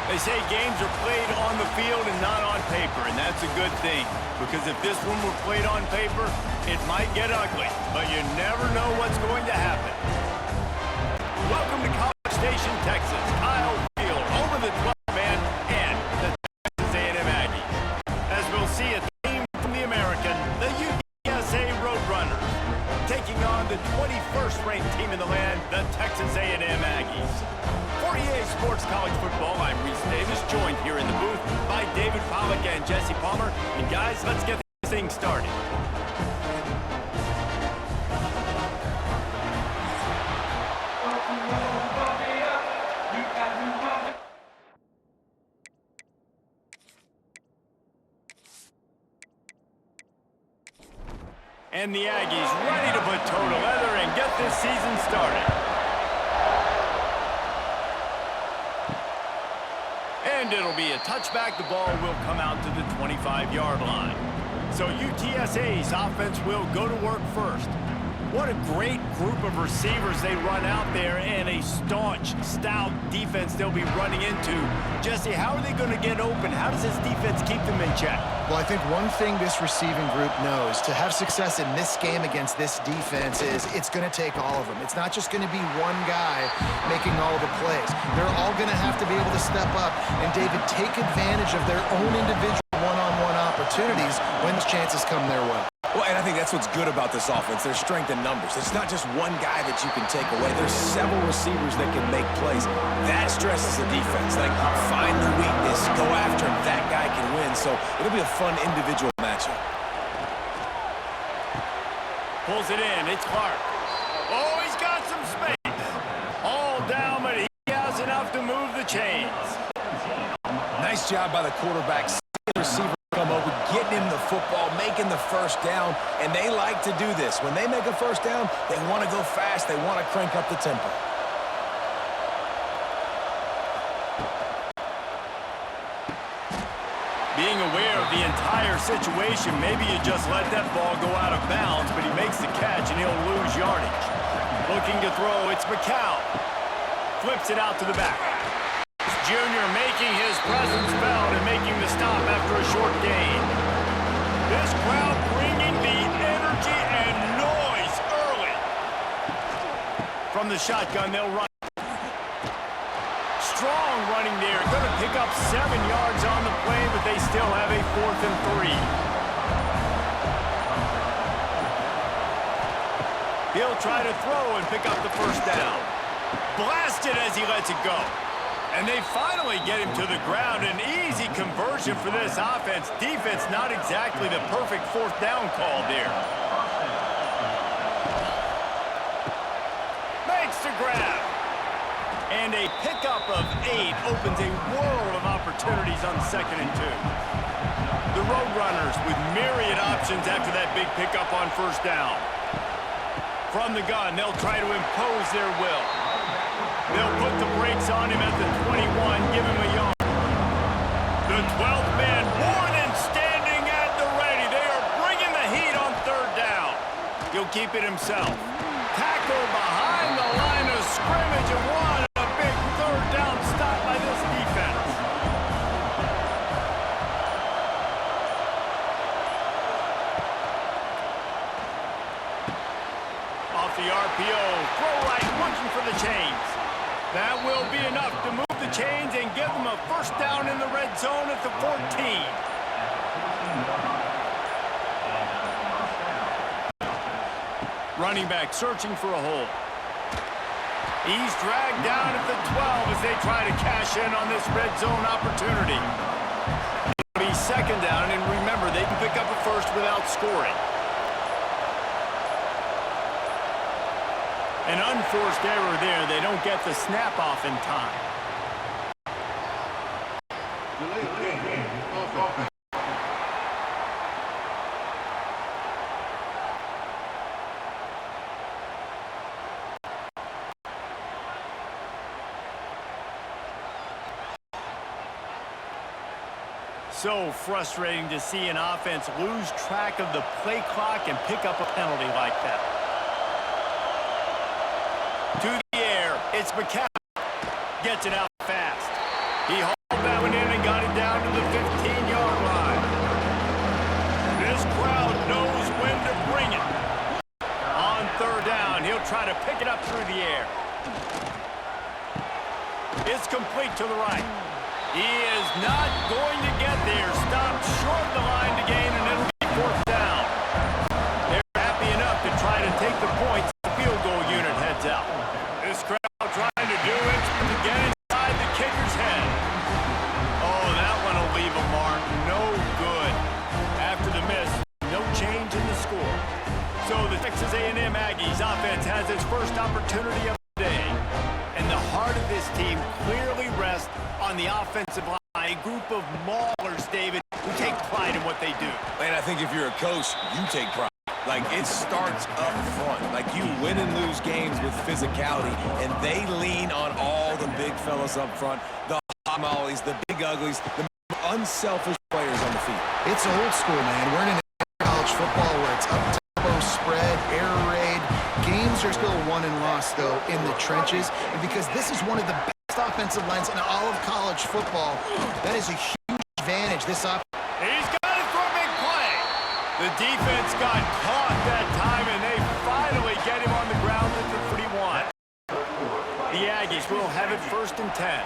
They say games are played on the field and not on paper, and that's a good thing. Because if this one were played on paper, it might get ugly. But you never know what's going to happen. Welcome to College Station, Texas. Kyle Field over the 12-man and the Texas A&M Aggies. As we'll see, a team from the American, the UTSA Roadrunners, taking on the 21st ranked team in the land, the Texas A&M Aggies. For EA Sports College Football, I'm Reese Davis, joined here in the booth by David Pollack and Jesse Palmer. And guys, let's get this thing started. And the Aggies ready to put toe to leather and get this season started. And it'll be a touchback. The ball will come out to the 25-yard line. So UTSA's offense will go to work first. What a great group of receivers they run out there, and a staunch, stout defense they'll be running into. Jesse, how are they going to get open? How does this defense keep them in check? Well, I think one thing this receiving group knows, to have success in this game against this defense, is it's going to take all of them. It's not just going to be one guy making all of the plays. They're all going to have to be able to step up and, David, take advantage of their own individual one-on-one opportunities when the chances come their way. Well, and I think that's what's good about this offense, their strength in numbers. It's not just one guy that you can take away. There's several receivers that can make plays. That stresses the defense. Like, find the weakness, go after him. That guy can win. So it'll be a fun individual matchup. Pulls it in. It's Clark. Oh, he's got some space. All down, but he has enough to move the chains. Nice job by the quarterback. Receiver come over, getting him the football, making the first down, and they like to do this. When they make a first down, they want to go fast. They want to crank up the tempo. Being aware of the entire situation, maybe you just let that ball go out of bounds, but he makes the catch and he'll lose yardage. Looking to throw, it's McCall. Flips it out to the back. Junior making his presence felt and making the stop after a short gain. This crowd bringing the energy and noise early. From the shotgun, they'll run. Strong running there. Going to pick up 7 yards on the play, but they still have a 4th and 3. He'll try to throw and pick up the first down. Blasted as he lets it go. And they finally get him to the ground. An easy conversion for this offense. Defense not exactly the perfect 4th down call there. Makes the grab. And a pickup of 8 opens a world of opportunities on 2nd and 2. The Roadrunners with myriad options after that big pickup on 1st down. From the gun, they'll try to impose their will. They'll put the brakes on him at the 21, give him a yard. The 12th man, Warren standing at the ready. They are bringing the heat on 3rd down. He'll keep it himself. Tackle behind the line of scrimmage and one. A big 3rd down stop by this defense. Off the RPO, throw right, looking for the chains. That will be enough to move the chains and give them a 1st down in the red zone at the 14. Running back searching for a hole. He's dragged down at the 12 as they try to cash in on this red zone opportunity. It'll be 2nd down, and remember, they can pick up a first without scoring. An unforced error there. They don't get the snap off in time. So frustrating to see an offense lose track of the play clock and pick up a penalty like that. To the air, it's McCall. Gets it out fast. He hauled got it down to the 15-yard line. This crowd knows when to bring it. On third down, he'll try to pick it up through the air. It's complete to the right. He is not going to get there. Stopped short of the line to gain, and it'll be fourth down. They're happy enough to try to take the points. The field goal unit heads out. This crowd trying to do it to get inside the kicker's head. Oh, that one will leave a mark. No good. After the miss, no change in the score. So the Texas A&M Aggies offense has its first opportunity of the day. And the heart of this team clearly rests on the offensive line. A group of maulers, David, who take pride in what they do. And I think if you're a coach, you take pride. Like, it starts up front. Like, you win and lose games with physicality, and they lean on all the big fellas up front, the hot mollies, the big uglies, the unselfish players on the field. It's old school, man. We're in college football where it's up-tempo, spread, air raid. Games are still won and lost, though, in the trenches. And because this is one of the best offensive lines in all of college football, that is a huge advantage. This offense. He's got it for a big play. The defense got caught that time, and they finally get him on the ground at the 31. The Aggies will have it first and 10.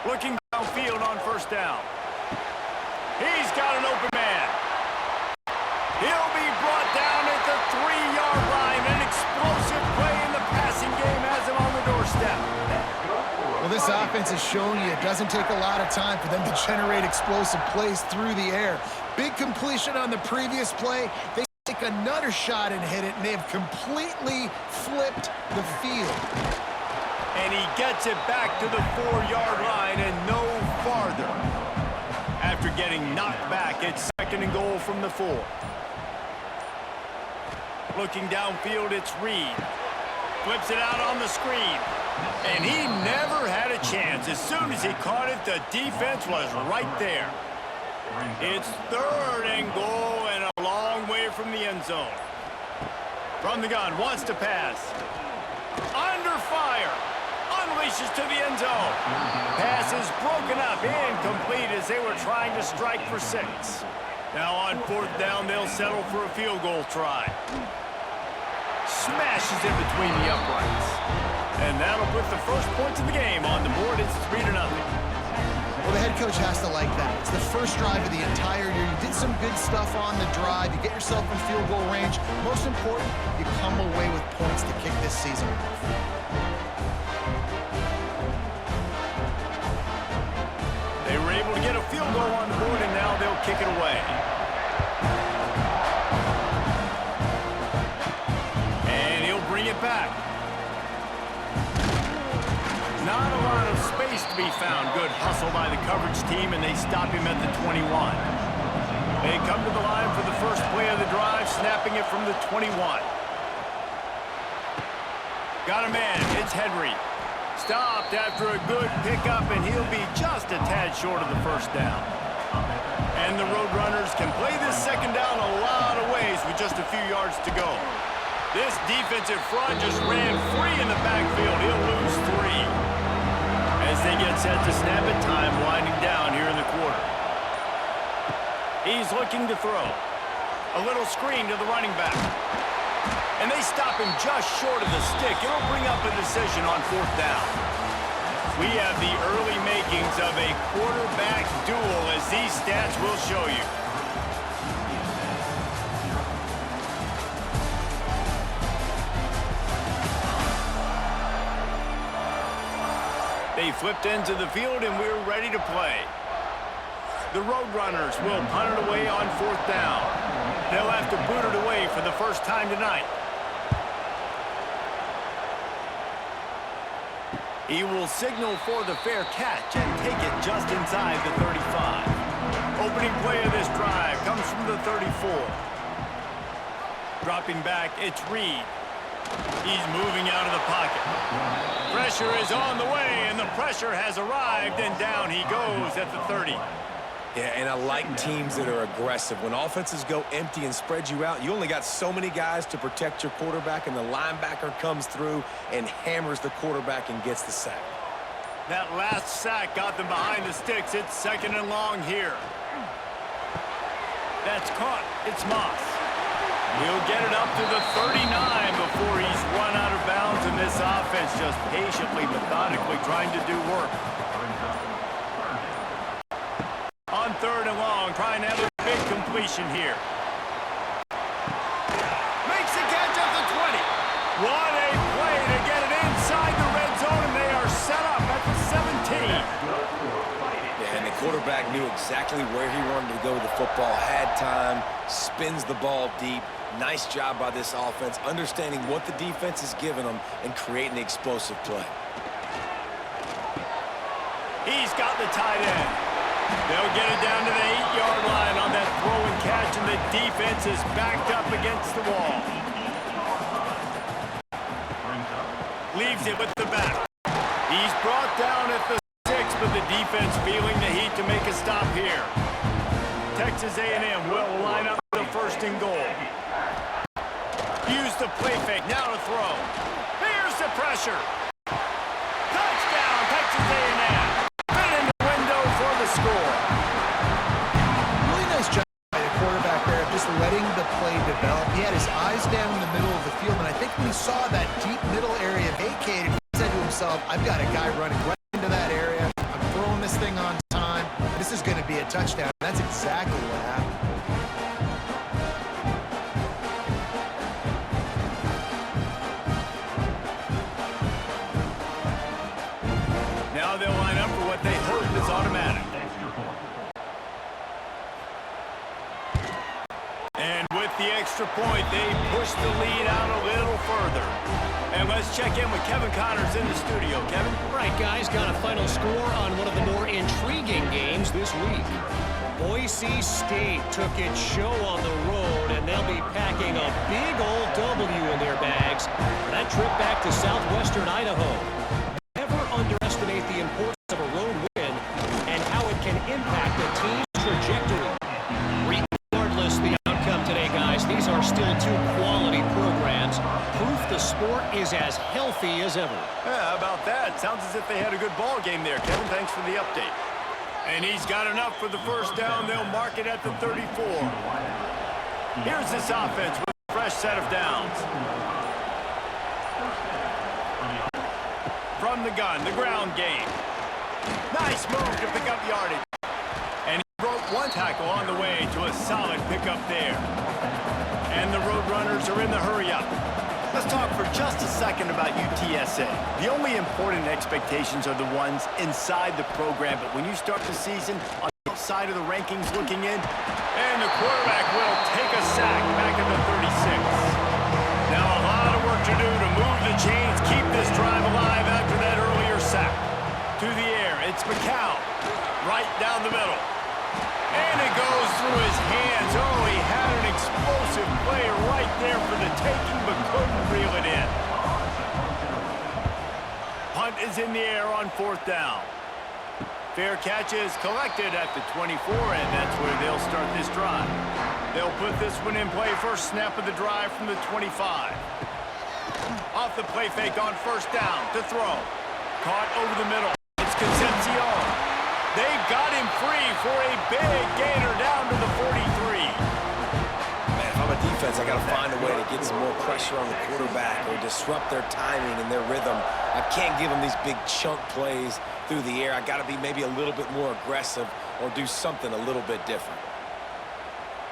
Looking downfield on first down. He's got an open man. He'll be brought down at the 3-yard line. An explosive play in the passing game has him on the doorstep. Well, this offense is showing you it doesn't take a lot of time for them to generate explosive plays through the air. Big completion on the previous play. They take another shot and hit it, and they have completely flipped the field. And he gets it back to the 4-yard line and no farther. After getting knocked back, it's second and goal from the 4. Looking downfield, it's Reed. Flips it out on the screen. And he never had a chance. As soon as he caught it, the defense was right there. It's third and goal and a long way from the end zone. From the gun, wants to pass. Under fire. Unleashes to the end zone. Pass is broken up, incomplete as they were trying to strike for 6. Now on fourth down, they'll settle for a field goal try. Smashes in between the uprights. And that'll put the first points of the game on the board. It's 3-0. Well, the head coach has to like that. It's the first drive of the entire year. You did some good stuff on the drive. You get yourself in field goal range. Most important, you come away with points to kick this season off. They were able to get a field goal on the board, and now they'll kick it away. And he'll bring it back. Not a lot of space to be found. Good hustle by the coverage team, and they stop him at the 21. They come to the line for the first play of the drive, snapping it from the 21. Got a man. It's Henry. Stopped after a good pickup, and he'll be just a tad short of the first down. And the Roadrunners can play this second down a lot of ways with just a few yards to go. This defensive front just ran free in the backfield. He'll lose 3. As they get set to snap it, time winding down here in the quarter. He's looking to throw. A little screen to the running back. And they stop him just short of the stick. It'll bring up a decision on fourth down. We have the early makings of a quarterback duel, as these stats will show you. They flipped into the field, and we're ready to play. The Roadrunners will punt it away on fourth down. They'll have to boot it away for the first time tonight. He will signal for the fair catch and take it just inside the 35. Opening play of this drive comes from the 34. Dropping back, it's Reed. He's moving out of the pocket. Pressure is on the way, and the pressure has arrived, and down he goes at the 30. Yeah, and I like teams that are aggressive. When offenses go empty and spread you out, you only got so many guys to protect your quarterback, and the linebacker comes through and hammers the quarterback and gets the sack. That last sack got them behind the sticks. It's 2nd and long here. That's caught. It's Moss. He'll get it up to the 39 before he's run out of bounds, and this offense just patiently, methodically trying to do work. On 3rd and long, trying to have a big completion here. Makes the catch at the 20. What a play to get it inside the red zone, and they are set up at the 17. Yeah, and the quarterback knew exactly where he wanted to go with the football, had time, spins the ball deep. Nice job by this offense, understanding what the defense is giving them and creating the explosive play. He's got the tight end. They'll get it down to the 8-yard line on that throw and catch, and the defense is backed up against the wall. Leaves it with the back. He's brought down at the 6, but the defense feeling the heat to make a stop here. Texas A&M will line up the 1st and goal. Use the play fake, now to throw. Here's the pressure. Touchdown, Texas A&M. Fit in the window for the score. Really nice job by the quarterback there, just letting the play develop. He had his eyes down in the middle of the field, and I think when he saw that deep middle area vacated, he said to himself, I've got a guy running right into that area. I'm throwing this thing on time. This is going to be a touchdown. That's exactly what happened. Now they'll line up for what they hope is automatic. And with the extra point, they push the lead out a little further. And let's check in with Kevin Connors in the studio. Kevin? Right, guys, got a final score on one of the more intriguing games this week. Boise State took its show on the road, and they'll be packing a big old W in their bags for that trip back to southwestern Idaho. Never underestimate the importance of a road win and how it can impact a team's trajectory. Regardless the outcome today, guys, these are still two quality programs. Proof the sport is as healthy as ever. Yeah, how about that? Sounds as if they had a good ball game there, Kevin. Thanks for the update. And he's got enough for the 1st down. They'll mark it at the 34. Here's this offense with a fresh set of downs. From the gun, the ground game. Nice move to pick up yardage. And he broke one tackle on the way to a solid pickup there. And the Roadrunners are in the hurry-up. Let's talk for just a second about UTSA. The only important expectations are the ones inside the program, but when you start the season on the outside of the rankings looking in, and the quarterback will take a sack back at the 36. Now a lot of work to do to move the chains, keep this drive alive after that earlier sack. To the air, it's McCown, right down the middle. And it goes through his hands. Oh, he had an explosive play right there for the taking, but couldn't reel it in. Punt is in the air on 4th down. Fair catch is collected at the 24, and that's where they'll start this drive. They'll put this one in play, first snap of the drive from the 25. Off the play fake on 1st down to throw. Caught over the middle. It's Concepcion. They've got him free for a big gainer down to the 43. Man, if I'm a defense, I got to find a way to get some more pressure on the quarterback or disrupt their timing and their rhythm. I can't give them these big chunk plays through the air. I got to be maybe a little bit more aggressive or do something a little bit different.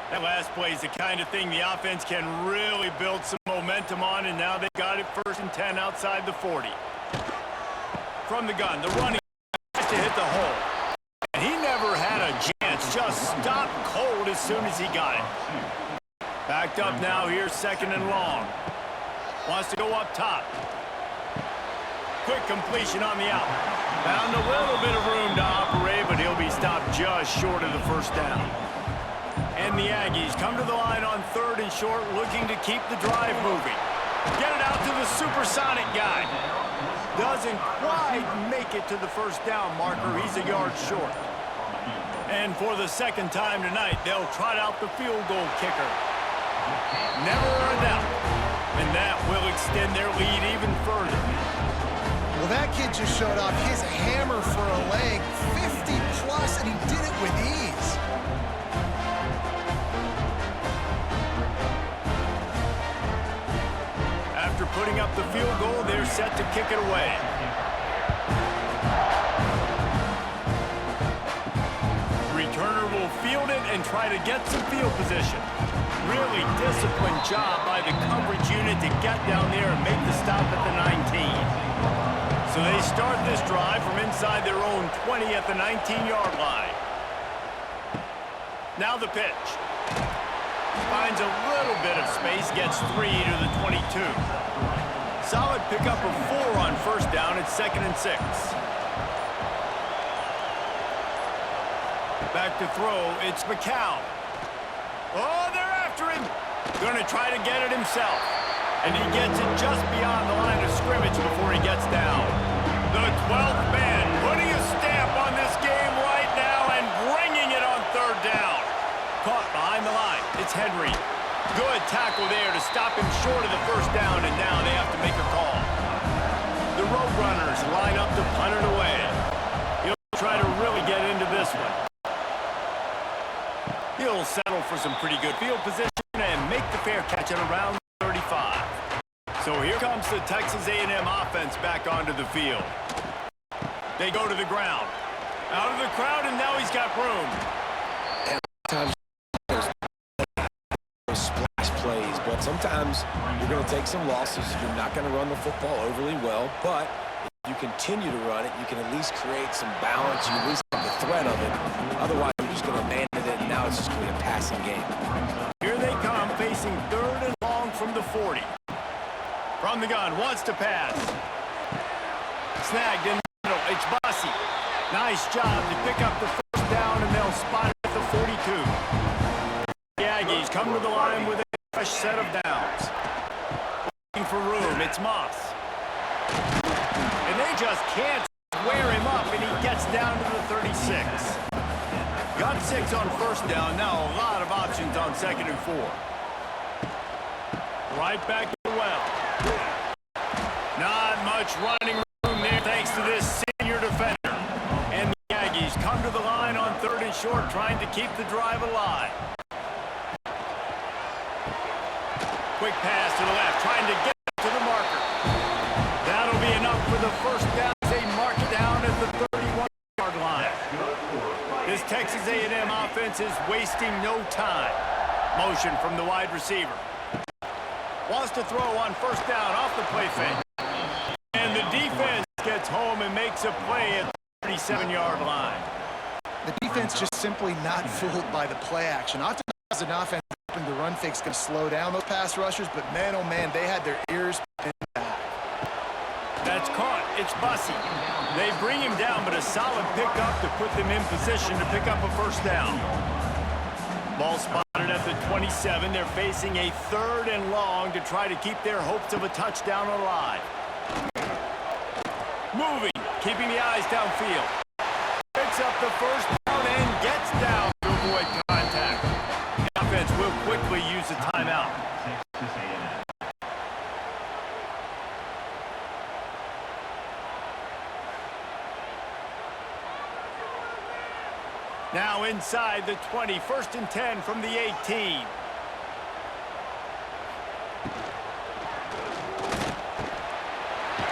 That last play is the kind of thing the offense can really build some momentum on, and now they've got it 1st and 10 outside the 40. From the gun, the running has to hit the hole. And he never had a chance, just stopped cold as soon as he got it. Backed up now here, 2nd and long. Wants to go up top. Quick completion on the out. Found a little bit of room to operate, but he'll be stopped just short of the 1st down. And the Aggies come to the line on 3rd and short, looking to keep the drive moving. Get it out to the supersonic guy. Doesn't quite make it to the 1st down marker. He's a yard short. And for the 2nd time tonight, they'll trot out the field goal kicker. Never a doubt. And that will extend their lead even further. Well, Well, that kid just showed off his hammer for a leg, 50 plus, and he did it with ease. After putting up the field goal, they're set to kick it away. Returner will field it and try to get some field position. Really disciplined job by the coverage unit to get down there and make the stop at the 19. So they start this drive from inside their own 20 at the 19-yard line. Now the pitch. Finds a little bit of space, gets 3 to the 22. Solid pickup of 4 on first down at 2nd and 6. Back to throw, it's McCown. Oh, they're after him. Gonna try to get it himself. And he gets it just beyond the line of scrimmage before he gets down. The 12th man putting a stamp on this game right now and bringing it on 3rd down. Caught behind the line. It's Henry. Good tackle there to stop him short of the 1st down, and now they have to make a call. The Roadrunners line up to punt it away. He'll try to really get into this one. He'll settle for some pretty good field position and make the fair catch at around 35. So here comes the Texas A&M offense back onto the field. They go to the ground. Out of the crowd, and now he's got room. Sometimes those splash plays, but sometimes you're going to take some losses. You're not going to run the football overly well, but if you continue to run it, you can at least create some balance. You at least have the threat of it. Otherwise, you're just going to abandon it, and now it's just going to be a passing game. Here they come, facing 3rd and long from the 40. From the gun, wants to pass. Snagged in the middle, it's Bussey. Nice job to pick up the 1st down, and they'll spot it at the 42. The Aggies come to the line with a fresh set of downs. Looking for room, it's Moss. And they just can't wear him up, and he gets down to the 36. Got 6 on 1st down, now a lot of options on 2nd and 4. Right back to the well. Not much running room there thanks to this senior defender. And the Aggies come to the line on 3rd and short, trying to keep the drive alive. Quick pass to the left, trying to get to the marker. That'll be enough for the 1st down. They mark it down at the 31-yard line. This Texas A&M offense is wasting no time. Motion from the wide receiver. Wants to throw on 1st down off the play fake. And the defense gets home and makes a play at the 37-yard line. The defense just simply not fooled by the play action. Oftentimes an offense hoping the run fake's going to slow down those pass rushers, but man, oh man, they had their ears pinned back. That's caught. It's Bussey. They bring him down, but a solid pickup to put them in position to pick up a 1st down. Ball spotted at the 27. They're facing a 3rd and long to try to keep their hopes of a touchdown alive. Moving, keeping the eyes downfield. Picks up the 1st down and gets down to avoid contact. The offense will quickly use a timeout. Now inside the 20, 1st and 10 from the 18.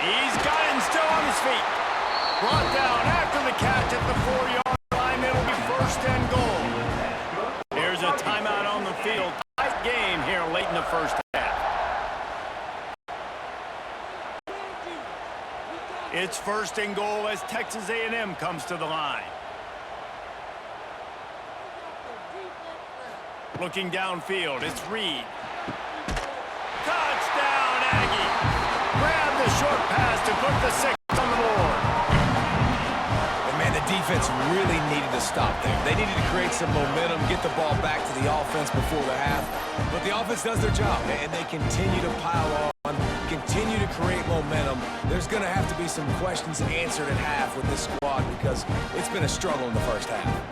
He's got him still on his feet. Brought down after the catch at the 4-yard line. It'll be 1st and goal. Here's a timeout on the field. Tight game here late in the 1st half. It's 1st and goal as Texas A&M comes to the line. Looking downfield, it's Reed. Touchdown, Aggie! Grab the short pass to put the 6 on the board. And man, the defense really needed to stop there. They needed to create some momentum, get the ball back to the offense before the half. But the offense does their job, and they continue to pile on, continue to create momentum. There's going to have to be some questions answered at half with this squad because it's been a struggle in the 1st half.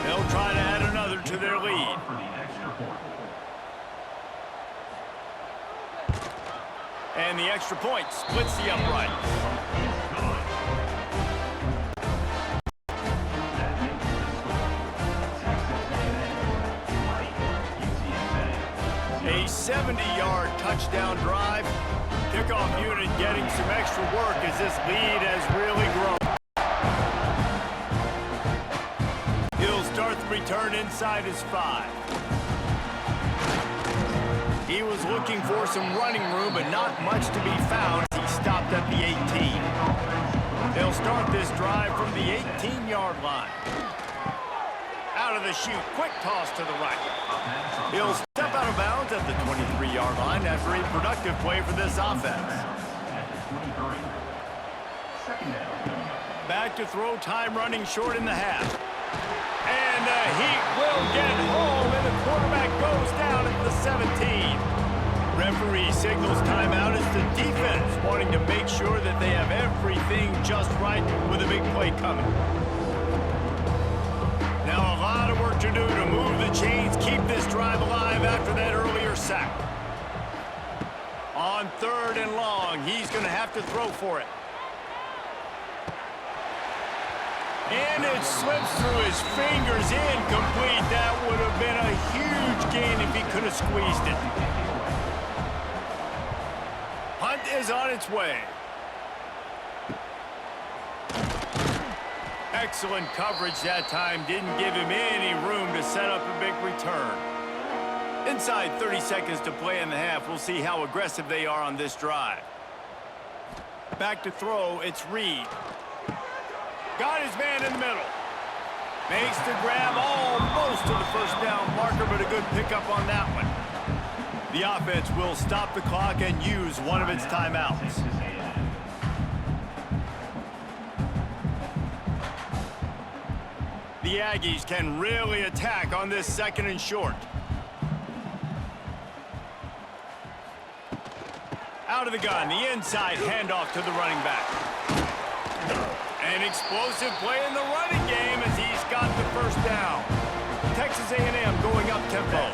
They'll try to add another to their lead. And the extra point splits the upright. A 70-yard touchdown drive. Kickoff unit getting some extra work as this lead has really grown. He'll start the return inside his 5. He was looking for some running room, but not much to be found as he stopped at the 18. They'll start this drive from the 18-yard line. Out of the chute, quick toss to the right. He'll step out of bounds at the 23-yard line after a productive play for this offense. Back to throw, time running short in the half. And the heat will get home, and the quarterback goes down at the 17. Referee signals timeout as the defense wanting to make sure that they have everything just right with a big play coming. Now a lot of work to do to move the chains, keep this drive alive after that earlier sack. On 3rd and long, he's going to have to throw for it. And it slips through his fingers, incomplete. That would have been a huge gain if he could have squeezed it. Punt is on its way. Excellent coverage that time. Didn't give him any room to set up a big return. Inside 30 seconds to play in the half. We'll see how aggressive they are on this drive. Back to throw, it's Reed. Got his man in the middle. Makes the grab almost to the first down marker, but a good pickup on that one. The offense will stop the clock and use one of its timeouts. The Aggies can really attack on this 2nd and short. Out of the gun, the inside handoff to the running back. An explosive play in the running game as he's got the first down. Texas A&M going up tempo.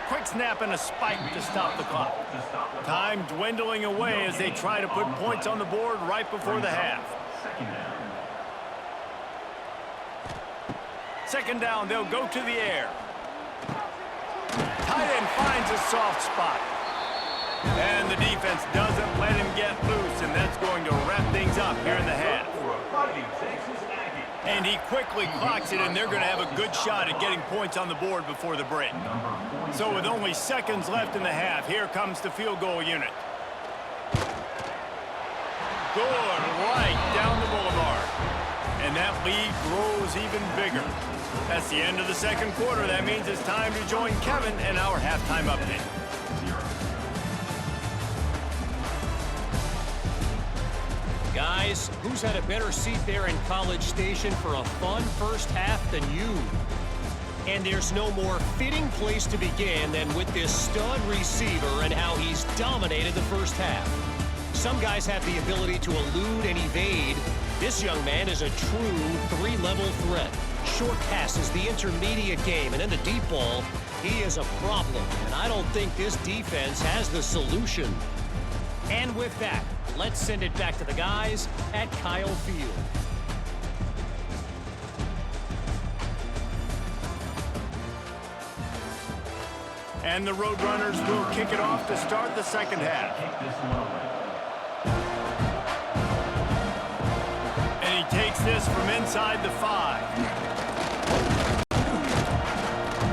Quick snap and a spike to stop the clock. Time dwindling away as they try to put points on the board right before the half. 2nd down, they'll go to the air. Tight end finds a soft spot. And the defense doesn't let him get loose, and that's going to wrap things up here in the half. And he quickly clocks it, and they're going to have a good shot at getting points on the board before the break. So with only seconds left in the half, here comes the field goal unit. Good, right down the boulevard. And that lead grows even bigger. That's the end of the 2nd quarter. That means it's time to join Kevin in our halftime update. Guys, who's had a better seat there in College Station for a fun first half than you? And there's no more fitting place to begin than with this stud receiver and how he's dominated the first half. Some guys have the ability to elude and evade. This young man is a true 3-level threat. Short passes, the intermediate game, and in the deep ball, he is a problem. And I don't think this defense has the solution. And with that, let's send it back to the guys at Kyle Field. And the Roadrunners will kick it off to start the 2nd half. And he takes this from inside the 5.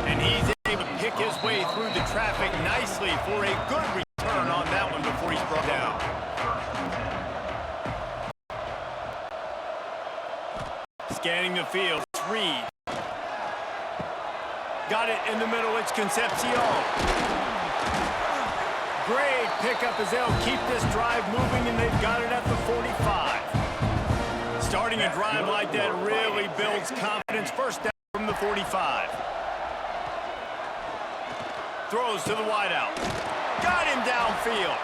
And he's able to pick his way through the traffic nicely for a good return on that one before he's brought down. Scanning the field, it's Reed. Got it in the middle, it's Concepcion. Great pickup as they'll keep this drive moving, and they've got it at the 45. Starting a drive like that really builds confidence. First down from the 45. Throws to the wideout. Got him downfield.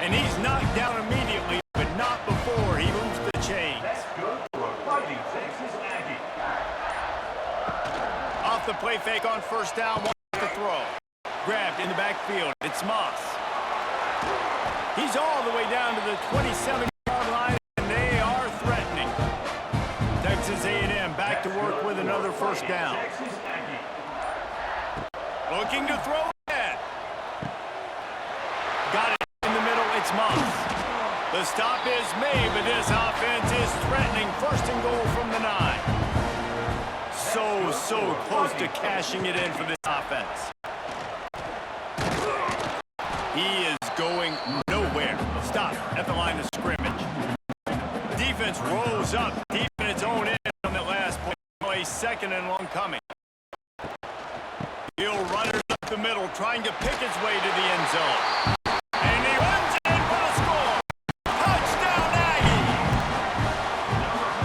And he's knocked down immediately, but not before he moves the chains. Off the play fake on first down, wants to throw. grabbed in the backfield. It's Moss. He's all the way down to the 27-yard line, and they are threatening. Texas A&M back to work with another first down. Looking to throw ahead. Got it in the middle. It's Moss. The stop is made, but this offense is threatening. First and goal from the 9. So close to cashing it in for this offense. He is going nowhere. Stop at the line of scrimmage. Defense rolls up, deep in its own end on that last play. Second and long coming. He'll run it up the middle, trying to pick his way to the end zone. And he runs it in for the score. Touchdown, Aggie!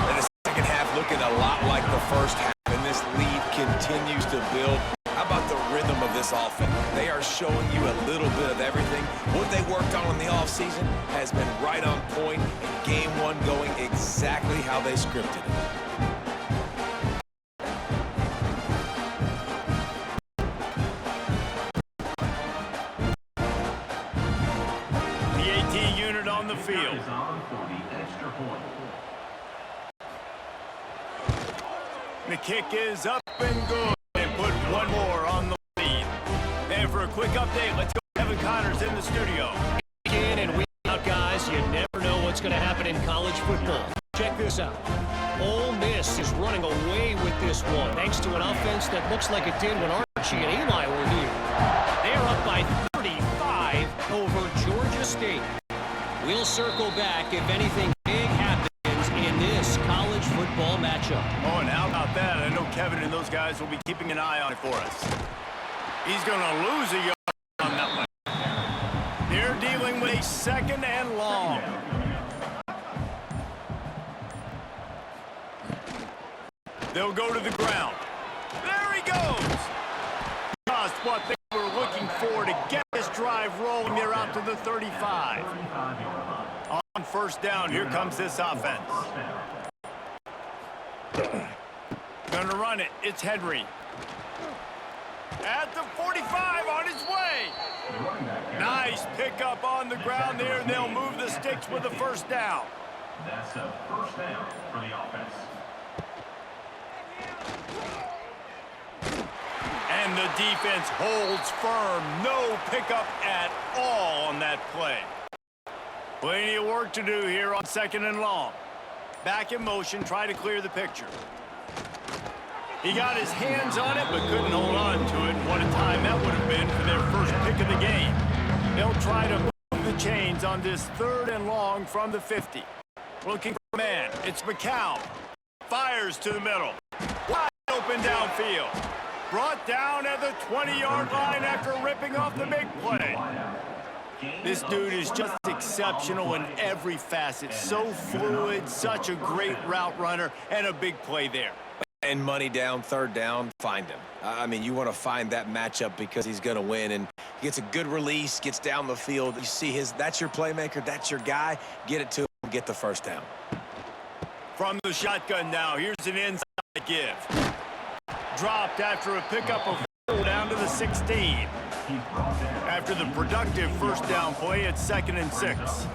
And the second half looking a lot like the first half, and this lead continues to build. How about the rhythm of this offense? They are showing you a little bit of everything. What they worked on in the offseason has been right on point, and game one going exactly how they scripted it. The AT unit on the field. The kick is up and good. Put one more on the lead. And for a quick update, let's go. Kevin Connors in the studio. Week in and week out, guys, you never know what's going to happen in college football. Check this out. Ole Miss is running away with this one, thanks to an offense that looks like it did when Archie and Eli were here. They're up by 35 over Georgia State. We'll circle back if anything big happens in this college football matchup. Oh, and how about that? I know Kevin and those guys will be keeping an eye on it for us. He's going to lose a yard on that one. They're dealing with a second and long. They'll go to the ground. There he goes. Just what they were looking for to get this drive rolling. They're out to the 35. On first down, here comes this offense. Gonna run it. It's Henry. At the 45, on his way. Nice pickup on the ground there, and they'll move the sticks with a first down. That's a first down for the offense. And the defense holds firm. No pickup at all on that play. Plenty of work to do here on second and long. Back in motion, try to clear the picture. He got his hands on it, but couldn't hold on to it. What a time that would have been for their first pick of the game. They'll try to move the chains on this third and long from the 50. Looking for a man. It's McCown. Fires to the middle. Wide open downfield. Brought down at the 20-yard line after ripping off the big play. This dude is just exceptional in every facet. So fluid, such a great route runner, and a big play there. And money down, third down, find him. I mean, you want to find that matchup because he's going to win, and he gets a good release, gets down the field. You see that's your playmaker, that's your guy. Get it to him, get the first down. From the shotgun now, here's an inside give. Dropped after a pickup of 4 down to the 16. After the productive first down play, it's 2nd and 6.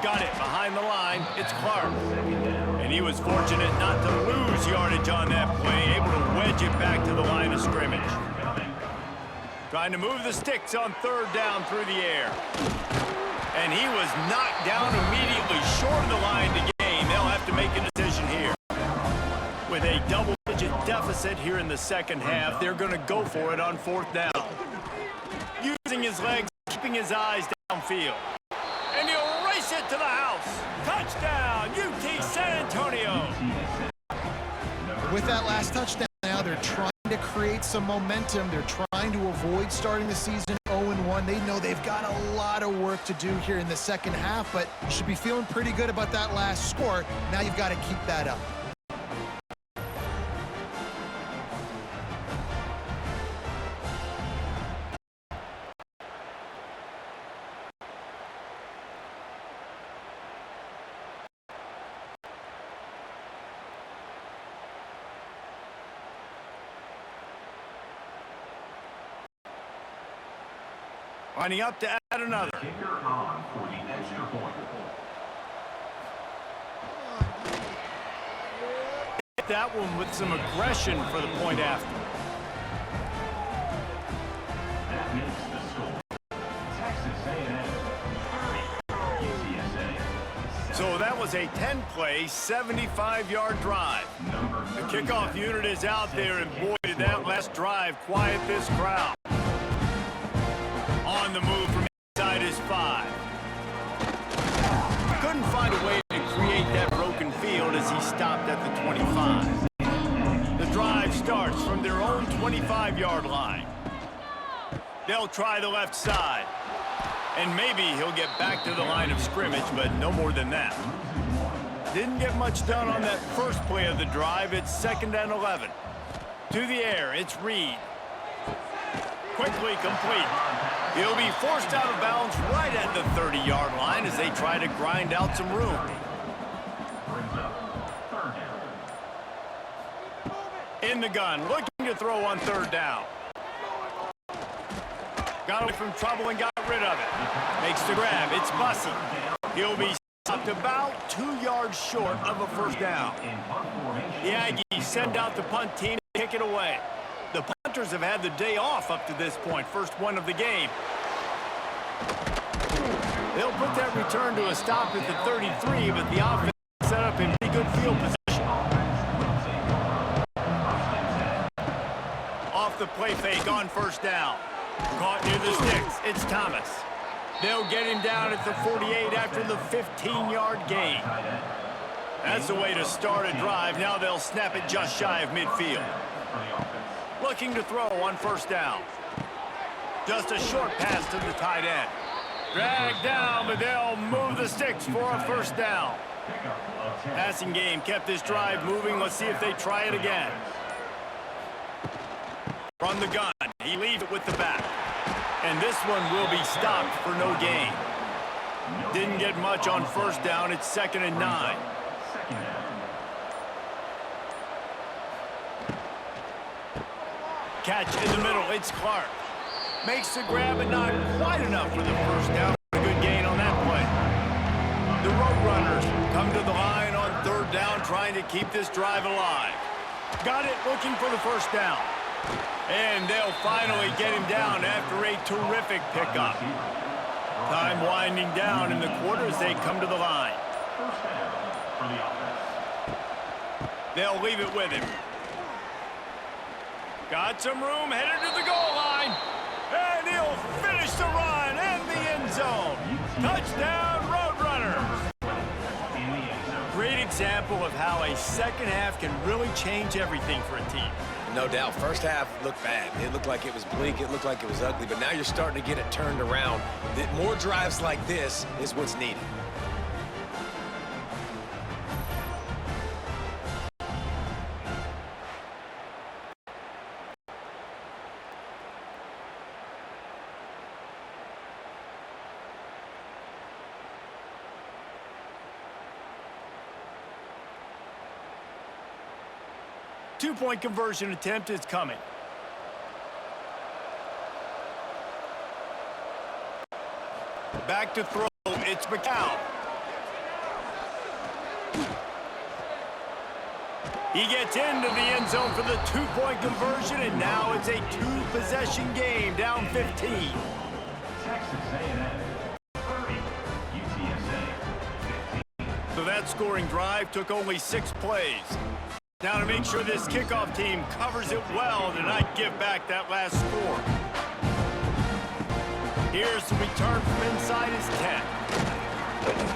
Got it behind the line. It's Clark. And he was fortunate not to lose yardage on that play, able to wedge it back to the line of scrimmage. Trying to move the sticks on third down through the air. And he was knocked down immediately short of the line to gain. They'll have to make a decision here. With a double-digit deficit here in the second half, they're going to go for it on 4th down. Using his legs, keeping his eyes downfield. And he'll race it to the house. Touchdown, UT San Antonio. With that last touchdown now, they're trying to create some momentum. They're trying to avoid starting the season 0-1. They know they've got a lot of work to do here in the second half, but you should be feeling pretty good about that last score. Now you've got to keep that up. Lining up to add another. Kicker on for the extra point. That one with some aggression for the point after. That makes the score. Texas A&M 30, UTSA. So that was a 10-play, 75-yard drive. The kickoff unit is out there, and boy, did that last drive quiet this crowd. On the move from inside his 5. Couldn't find a way to create that broken field as he stopped at the 25. The drive starts from their own 25-yard line. They'll try the left side. And maybe he'll get back to the line of scrimmage, but no more than that. Didn't get much done on that first play of the drive. It's 2nd and 11. To the air, it's Reed. Quickly complete. He'll be forced out of bounds right at the 30-yard line as they try to grind out some room. Brings up 3rd down. In the gun, looking to throw on 3rd down. Got away from trouble and got rid of it. Makes the grab. It's Bussey. He'll be stopped about 2 yards short of a 1st down. The Aggies send out the punt team to kick it away. The Punters have had the day off up to this point, first one of the game. They'll put that return to a stop at the 33, but the offense is set up in pretty good field position. Off the play fake on 1st down. Caught near the sticks. It's Thomas. They'll get him down at the 48 after the 15-yard gain. That's the way to start a drive. Now they'll snap it just shy of midfield. Looking to throw on 1st down. Just a short pass to the tight end. Dragged down, but they'll move the sticks for a 1st down. Passing game kept this drive moving. Let's see if they try it again. From the gun, he leaves it with the back. And this one will be stopped for no gain. Didn't get much on 1st down. It's 2nd and 9. Catch in the middle. It's Clark. Makes the grab, but not quite enough for the 1st down. Good gain on that play. The Roadrunners come to the line on 3rd down, trying to keep this drive alive. Got it, looking for the 1st down. And they'll finally get him down after a terrific pickup. Time winding down in the quarter as they come to the line. 1st down for the offense. They'll leave it with him. Got some room, headed to the goal line. And he'll finish the run and the end zone. Touchdown, Roadrunners. Great example of how a 2nd half can really change everything for a team. No doubt. 1st half looked bad. It looked like it was bleak. It looked like it was ugly. But now you're starting to get it turned around. More drives like this is what's needed. Two-point conversion attempt is coming. Back to throw. It's McCown. He gets into the end zone for the 2-point conversion, and now it's a 2-possession game, down 15. Texas A&M 30, UTSA 15. So that scoring drive took only 6 plays. Now to make sure this kickoff team covers it well to not give back that last score. Here's the return from inside his 10.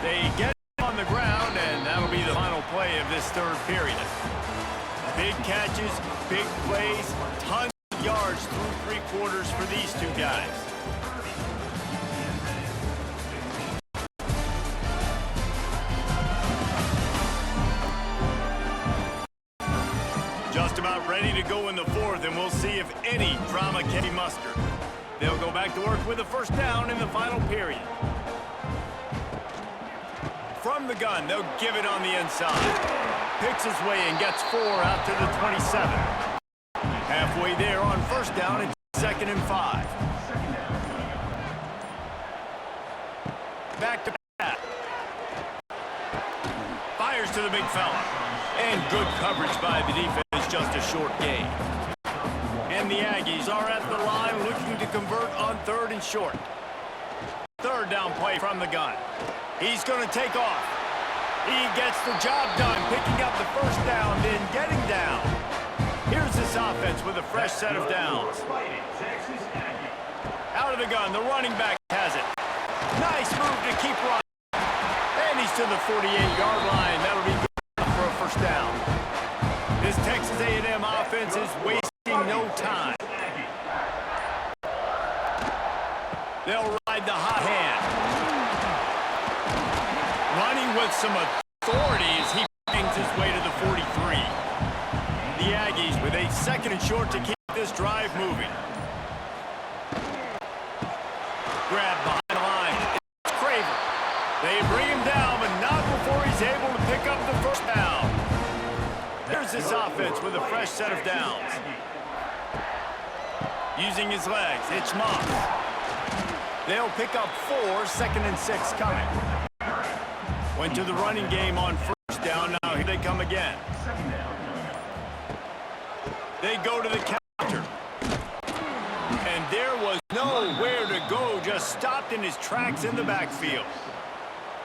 They get on the ground, and that'll be the final play of this 3rd period. Big catches, big plays, tons of yards through 3 quarters for these two guys. Just about ready to go in the 4th, and we'll see if any drama can be mustered. They'll go back to work with a 1st down in the final period. From the gun, they'll give it on the inside. Picks his way and gets 4 out to the 27. Halfway there on 1st down, it's 2nd and 5. Back to back. Fires to the big fella. And good coverage by the defense, just a short gain. And the Aggies are at the line looking to convert on 3rd and short. 3rd down play from the gun. He's going to take off. He gets the job done, picking up the 1st down, then getting down. Here's this offense with a fresh set of downs. Out of the gun, the running back has it. Nice move to keep running. And he's to the 48-yard line. That'll be good for a 1st down. This Texas A&M offense is wasting no time. They'll ride the hot hand. Running with some authority as he bangs his way to the 43. The Aggies with a 2nd and short to keep this drive moving. Grab behind the line. It's Craver. They bring him down, but not before he's able to pick up the 1st down. There's this offense with a fresh set of downs. Using his legs, it's Moss. They'll pick up 4, 2nd and 6 coming. Went to the running game on 1st down. Now here they come again. They go to the counter. And there was nowhere to go, just stopped in his tracks in the backfield.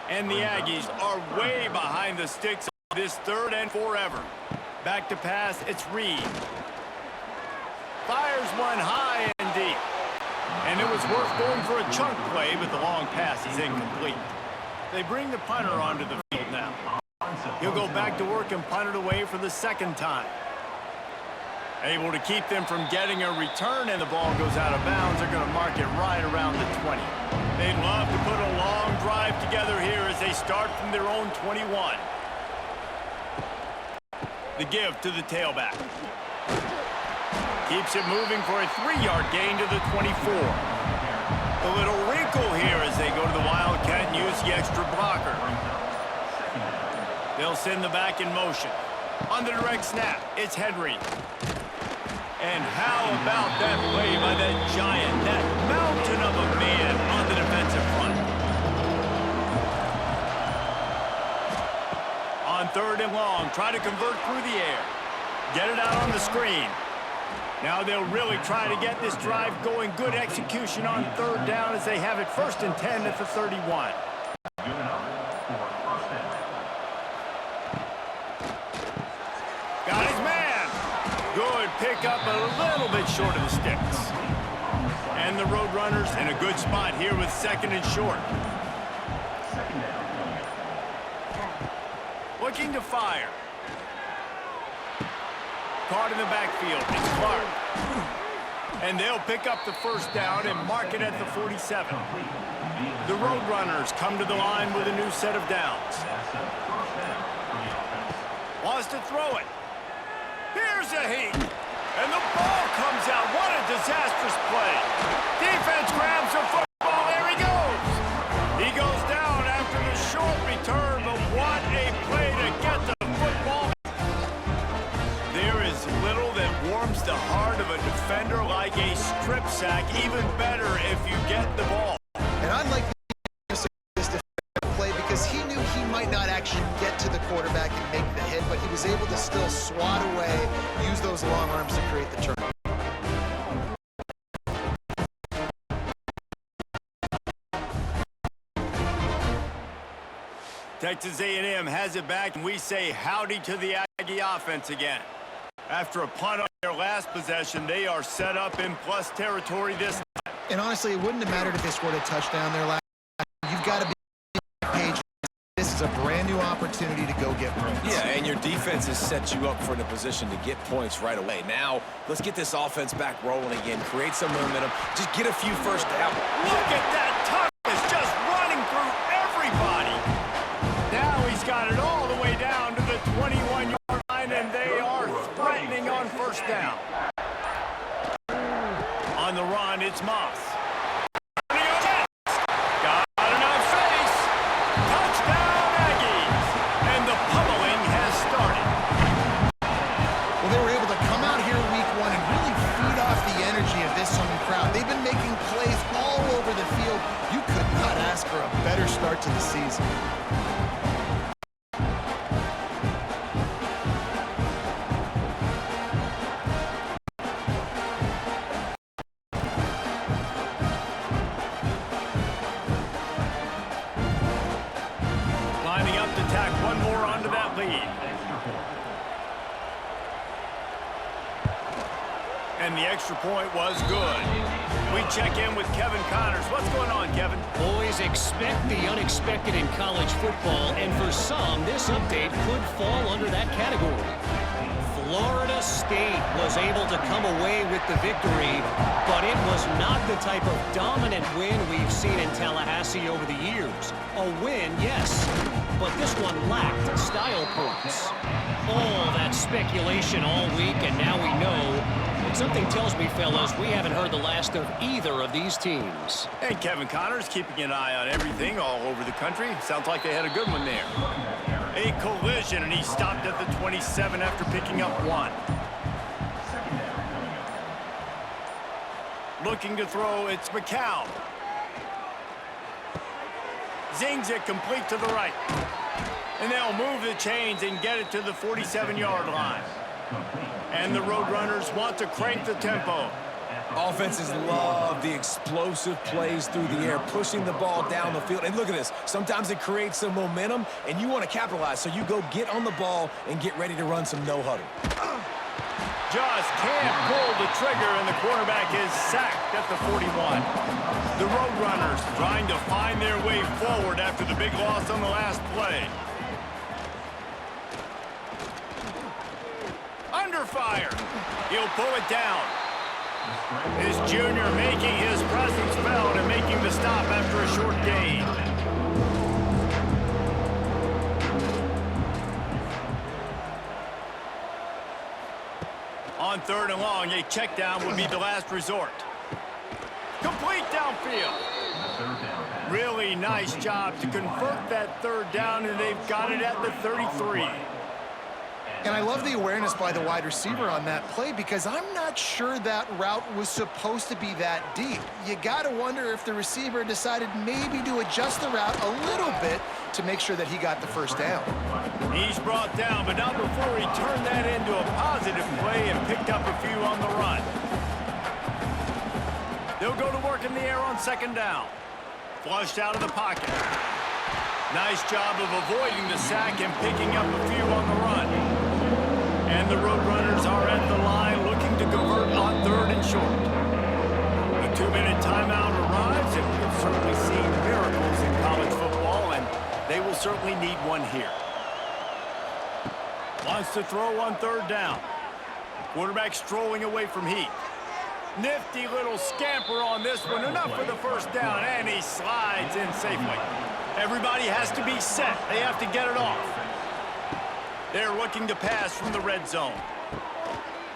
And the Aggies are way behind the sticks of this 3rd and forever. Back to pass, it's Reed. Fires one high and deep. And it was worth going for a chunk play, but the long pass is incomplete. They bring the punter onto the field now. He'll go back to work and punt it away for the 2nd time. Able to keep them from getting a return, and the ball goes out of bounds. They're going to mark it right around the 20. They'd love to put a long drive together here as they start from their own 21. The give to the tailback. Keeps it moving for a 3-yard gain to the 24. A little wrinkle here as they go to the Wildcat and use the extra blocker. They'll send the back in motion. On the direct snap, it's Henry. And how about that play by that giant, that mountain of a man on the defensive front. On 3rd and long, try to convert through the air. Get it out on the screen. Now they'll really try to get this drive going. Good execution on 3rd down as they have it 1st and 10 at the 31. Got his man. Good pick up a little bit short of the sticks. And the Roadrunners in a good spot here with 2nd and short. Looking to fire. Caught in the backfield, it's Clark. And they'll pick up the 1st down and mark it at the 47. The Roadrunners come to the line with a new set of downs. Wants to throw it. Here's a heat. And the ball comes out. What a disastrous play. Defense grabs the football. There he goes. He goes down after the short return, but what a play to get the football. There is little that warms the heart of a defender like a strip sack. Even better if you get the ball. And unlike this defensive play, because he knew he might not actually get to the quarterback and make the hit, but he was able to still swat away, use those long arms to create the turn. Texas A&M has it back, and we say howdy to the Aggie offense again. After a punt on their last possession, they are set up in plus territory this time. And honestly, it wouldn't have mattered if they scored a touchdown there last time. You've got to be patient. This is a brand new opportunity to go get points. Yeah, and your defense has set you up for the position to get points right away. Now, let's get this offense back rolling again, create some momentum, just get a few first downs. Look at that toughness, just running through everybody. Now he's got it all the way down to the 21-yard line, and they are threatening on 1st down. On the run, it's Moss. Got enough space. Touchdown, Aggies. And the pummeling has started. Well, they were able to come out here week 1 and really feed off the energy of this home crowd. They've been making plays all over the field start to the season. Lining up to tack one more onto that lead. And the extra point was good. We check in with Kevin Connors. What's going on, Kevin? Boys, expect the unexpected in college football, and for some, this update could fall under that category. Florida State was able to come away with the victory, but it was not the type of dominant win we've seen in Tallahassee over the years. A win, yes, but this one lacked style points. All that speculation all week, and now we know. But something tells me, fellas, we haven't heard the last of either of these teams. And Kevin Connors keeping an eye on everything all over the country. Sounds like they had a good one there. A collision, and he stopped at the 27 after picking up one. Looking to throw, it's McCown. Zings it complete to the right. And they'll move the chains and get it to the 47-yard line. And the Roadrunners want to crank the tempo. Offenses love the explosive plays through the air, pushing the ball down the field. And look at this. Sometimes it creates some momentum, and you want to capitalize. So you go get on the ball and get ready to run some no-huddle. Just can't pull the trigger, and the quarterback is sacked at the 41. The Roadrunners trying to find their way forward after the big loss on the last play. Under fire. He'll pull it down. This junior making his presence felt and making the stop after a short gain. On 3rd and long, a check down would be the last resort. Complete downfield. Really nice job to convert that 3rd down, and they've got it at the 33. And I love the awareness by the wide receiver on that play because I'm not sure that route was supposed to be that deep. You got to wonder if the receiver decided maybe to adjust the route a little bit to make sure that he got the first down. He's brought down, but not before he turned that into a positive play and picked up a few on the run. They'll go to work in the air on 2nd down. Flushed out of the pocket. Nice job of avoiding the sack and picking up a few on the run. And the Roadrunners are at the line looking to convert on 3rd and short. The 2-minute timeout arrives, and we've certainly seen miracles in college football, and they will certainly need one here. Wants to throw on 3rd down. Quarterback strolling away from heat. Nifty little scamper on this one. Enough for the first down, and he slides in safely. Everybody has to be set. They have to get it off. They're looking to pass from the red zone.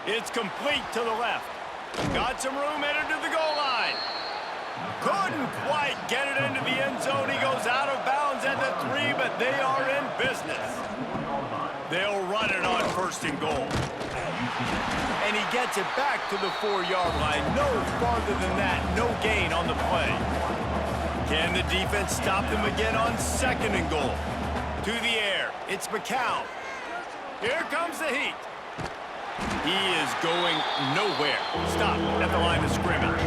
It's complete to the left. Got some room headed to the goal line. Couldn't quite get it into the end zone. He goes out of bounds at the 3, but they are in business. They'll run it on 1st and goal. And he gets it back to the 4-yard line. No farther than that. No gain on the play. Can the defense stop them again on 2nd and goal? To the air. It's McCown. Here comes the heat. He is going nowhere. Stop at the line of scrimmage.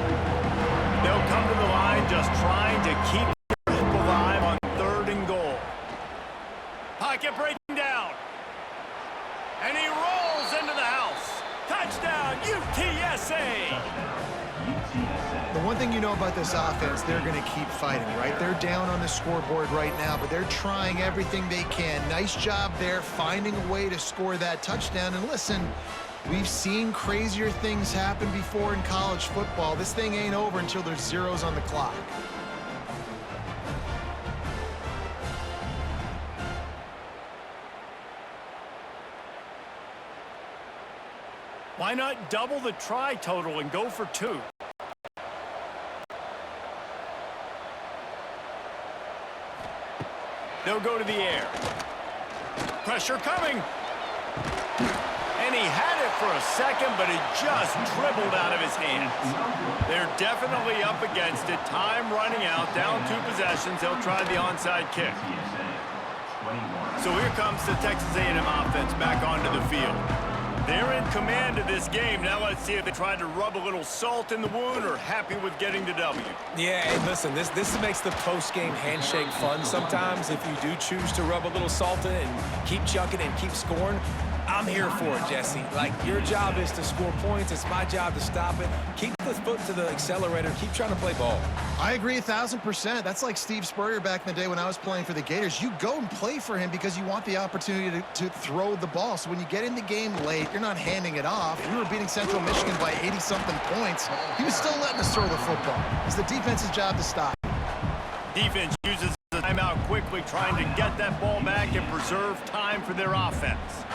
They'll come to the line just trying to keep the hope alive on 3rd and goal. Pocket breaking down. And he rolls into the house. Touchdown, UTSA! The one thing you know about this offense, they're going to keep fighting, right? They're down on the scoreboard right now, but they're trying everything they can. Nice job there, finding a way to score that touchdown. And listen, we've seen crazier things happen before in college football. This thing ain't over until there's zeros on the clock. Why not double the try total and go for 2? They'll go to the air. Pressure coming. And he had it it for a second, but it just dribbled out of his hands. They're definitely up against it. Time running out, down 2 possessions. They'll try the onside kick. So here comes the Texas A&M offense back onto the field. They're in command of this game. Now let's see if they tried to rub a little salt in the wound or happy with getting the W. Yeah, and listen, this makes the post-game handshake fun sometimes if you do choose to rub a little salt in it and keep chucking and keep scoring. I'm here for it, Jesse. Like, your job is to score points. It's my job to stop it. Keep the foot to the accelerator. Keep trying to play ball. I agree 1,000%. That's like Steve Spurrier back in the day when I was playing for the Gators. You go and play for him because you want the opportunity to throw the ball. So when you get in the game late, you're not handing it off. We were beating Central Michigan by 80-something points. He was still letting us throw the football. It's the defense's job to stop. Defense uses the timeout quickly, trying to get that ball back and preserve time for their offense.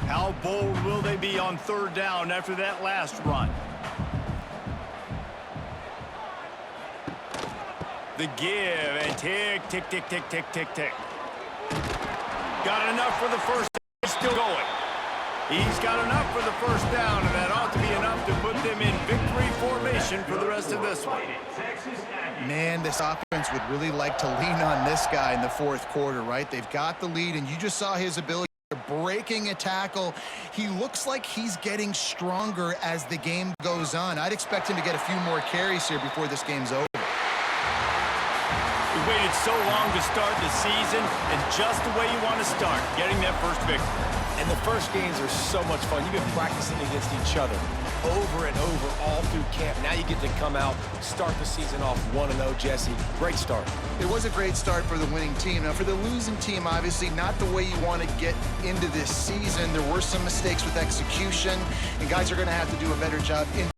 How bold will they be on 3rd down after that last run? The give and tick, tick, tick, tick, tick, tick, tick. Got enough for the first down. Still going. He's got enough for the first down, and that ought to be enough to put them in victory formation for the rest of this one. Man, this offense would really like to lean on this guy in the 4th quarter, right? They've got the lead, and you just saw his ability. Breaking a tackle. He looks like he's getting stronger as the game goes on. I'd expect him to get a few more carries here before this game's over. We waited so long to start the season, and just the way you want to start, getting that first victory. And the first games are so much fun. You've been practicing against each other over and over all through camp. Now you get to come out, start the season off 1-0, Jesse. Great start. It was a great start for the winning team. Now, for the losing team, obviously not the way you want to get into this season. There were some mistakes with execution, and guys are going to have to do a better job in